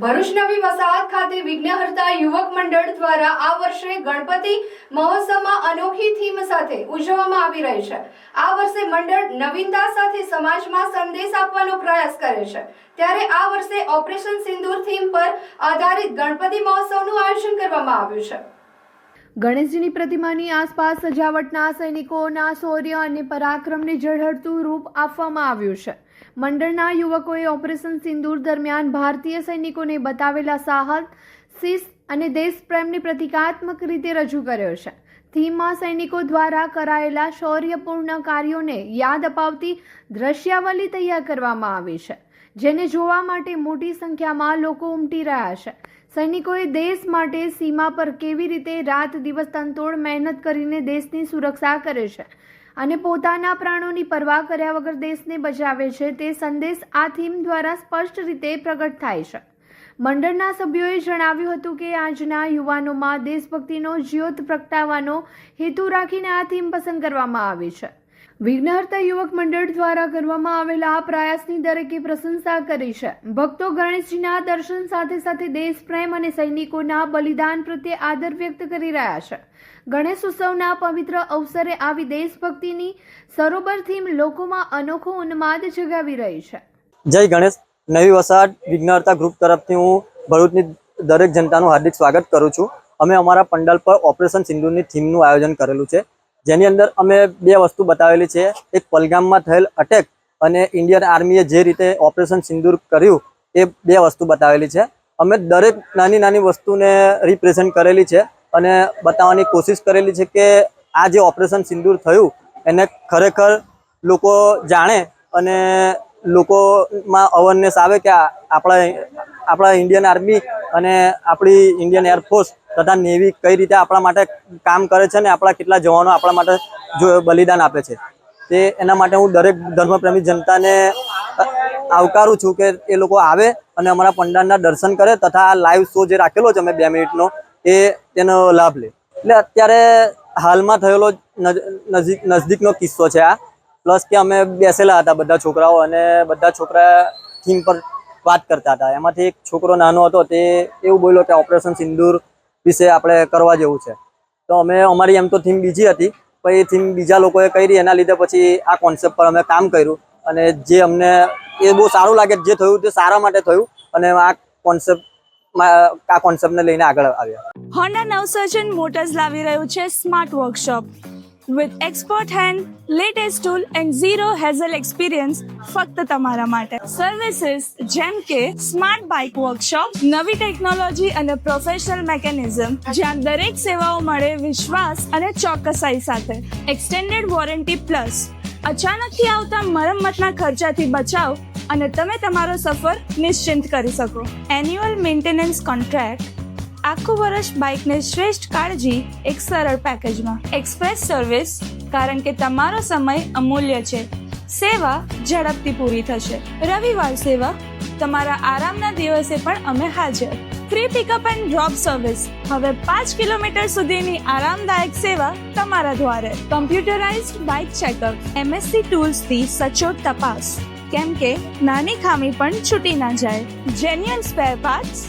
ભરૂચ નવી વસાહત ખાતે વિઘ્નહર્તા યુવક મંડળ દ્વારા આ વર્ષે ગણપતિ મહોત્સવમાં અનોખી થીમ સાથે ઉજવવામાં આવી રહી છે। આ વર્ષે મંડળ નવીનતા સાથે સમાજમાં સંદેશ આપવાનો પ્રયાસ કરે છે, ત્યારે આ વર્ષે ઓપરેશન સિંદૂર થીમ પર આધારિત ગણપતિ મહોત્સવનું આયોજન કરવામાં આવ્યું છે। ગણેશજીની પ્રતિમાની આસપાસ સજાવટના સૈનિકોના શૌર્ય અને પરાક્રમને ઝળહળતું રૂપ આપવામાં આવ્યું છે। મંડળના યુવકોએ ઓપરેશન સિંદૂર દરમિયાન ભારતીય સૈનિકોને બતાવેલા સાહસ, શિસ્ત અને દેશપ્રેમને પ્રતિકાત્મક રીતે રજૂ કર્યો છે। થીમમાં સૈનિકો દ્વારા કરાયેલા શૌર્યપૂર્ણ કાર્યોને યાદ અપાવતી દ્રશ્યાવલી તૈયાર કરવામાં આવી છે, જેને જોવા માટે મોટી સંખ્યામાં લોકો ઉમટી રહ્યા છે। સૈનિકોએ દેશ માટે સીમા પર કેવી રીતે રાત દિવસ તનતોડ મહેનત કરીને દેશની સુરક્ષા કરે છે અને પોતાના પ્રાણોની પરવા કર્યા વગર દેશને બચાવે છે, તે સંદેશ આ થીમ દ્વારા સ્પષ્ટ રીતે પ્રગટ થાય છે। મંડળના સભ્યોએ જણાવ્યું હતું કે આજના યુવાનોમાં દેશભક્તિનો જ્યોત પ્રગટાવવાનો હેતુ રાખીને આ થીમ પસંદ કરવામાં આવી છે। વિઘ્નહર્તા યુવક મંડળ દ્વારા કરવામાં આવેલા આ પ્રયાસની દરેકે પ્રશંસા કરી છે। ભક્તો ગણેશજીના દર્શન સાથે સાથે દેશ પ્રેમ અને સૈનિકોના બલિદાન પ્રત્યે આદર વ્યક્ત કરી રહ્યા છે। ગણેશ ઉત્સવના પવિત્ર અવસરે આવી દેશભક્તિની સરોબર થીમ લોકોમાં અનોખો ઉન્માદ જગાવી રહી છે। જય ગણેશ। નવી વસાહત વિઘ્નહર્તા ગ્રુપ તરફથી હું ભરૂચની દરેક જનતાનું હાર્દિક સ્વાગત કરું છું। અમે અમારા પંડાલ પર ઓપરેશન સિંદૂરની થીમનું આયોજન કરેલું છે, જેની અંદર અમે બે વસ્તુ બતાવેલી છે। એક પલગામમાં થયેલ અટેક અને ઇન્ડિયન આર્મીએ જે રીતે ઓપરેશન સિંદૂર કર્યું એ બે વસ્તુ બતાવેલી છે। અમે દરેક નાની નાની વસ્તુને રિપ્રેઝેન્ટ કરેલી છે અને બતાવવાની કોશિશ કરેલી છે કે આ જે ઓપરેશન સિંદૂર થયું એને ખરેખર લોકો જાણે અને લોકોમાં અવેરનેસ આવે કે આપણા ઇન્ડિયન આર્મી અને આપણી ઇન્ડિયન એરફોર્સ તથા નેવી કઈ રીતે આપણા માટે કામ કરે છે ને આપણા કેટલા જવાનો આપણા માટે જો બલિદાન આપે છે। તે એના માટે હું દરેક ધર્મપ્રેમી જનતાને આવકારું છું કે એ લોકો આવે અને અમારા પંડાલના દર્શન કરે તથા આ લાઈવ શો જે રાખેલો છે અમે 2 મિનિટનો તેનો લાભ લે। એટલે અત્યારે હાલમાં થયેલો નજદીકનો કિસ્સો છે આ, પ્લસ કે અમે બેસેલા હતા બધા છોકરાઓ અને બધા છોકરા થીમ પર વાત કરતા હતા। એમાંથી એક છોકરો નાનો હતો, તે એવું બોલ્યો કે ઓપરેશન સિંદૂર વિશે આપણે કરવા જેવું છે। તો અમે અમારી એમ તો થીમ બીજી હતી, પણ એ થીમ બીજા લોકોએ કરી, એના લીધે પછી આ કોન્સેપ્ટ પર અમે કામ કર્યું અને જે અમને એ બહુ સારું લાગે, જે થયું તે સારા માટે થયું અને આ કોન્સેપ્ટને લઈને આગળ આવ્યા। હોન્ડા નવસર્જન મોટર્સ લાવી રહ્યું છે smart workshop with expert hand, latest tool and zero hazel experience ફક્ત તમારા માટે। સર્વિસીસ જેમ કે સ્માર્ટ બાઇક વર્કશોપ, નવી ટેકનોલોજી અને પ્રોફેશનલ મેકેનિઝમ, જ્યાં દરેક સેવાઓ મળે વિશ્વાસ અને ચોકસાઈ સાથે। એક્સટેન્ડેડ વોરંટી પ્લસ અચાનકથી આવતા મરમ્મતના ખર્ચાથી બચાવ અને તમે તમારો સફર નિશ્ચિંત કરી શકો। એન્યુઅલ મેન્ટેનન્સ કોન્ટ્રાક્ટ, આખું વર્ષ બાઇકને શ્રેષ્ઠ કાળજી એક સરળ પેકેજમાં। એક્સપ્રેસ સર્વિસ, કારણ કે તમારો સમય અમૂલ્ય છે, સેવા ઝડપથી પૂરી થશે। રવિવાર સેવા, તમારા આરામના દિવસે પણ અમે હાજર। Free pickup and drop service, હવે 5 કિલોમીટર સુધીની આરામદાયક સેવા તમારા દ્વારે। કમ્પ્યુટરાઇઝ્ડ બાઇક ચેકઅપ, MSC ટૂલ્સથી સચોટ તપાસ, કેમ કે નાની ખામી પણ છૂટી ના જાય। Genuine spare parts,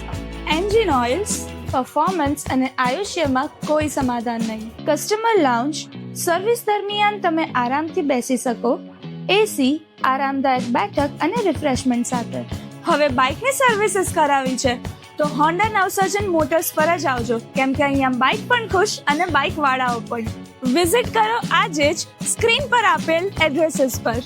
engine oils, performance અને આયુષ્યમાં કોઈ સમાધાન નહીં। કસ્ટમર લાઉન્જ, સર્વિસ દરમિયાન તમે આરામથી બેસી શકો, એસી, આરામદાયક બેઠક અને રિફ્રેશમેન્ટ સાથે। હવે બાઇકની સર્વિસીસ કરાવી છે તો હોન્ડા નવસર્જન મોટર્સ પર જ આવજો, કેમ કે અહીંયા બાઇક પણ ખુશ અને બાઇક વાળાઓ પણ। વિઝિટ કરો આજે જ સ્ક્રીન પર આપેલ એડ્રેસીસ પર।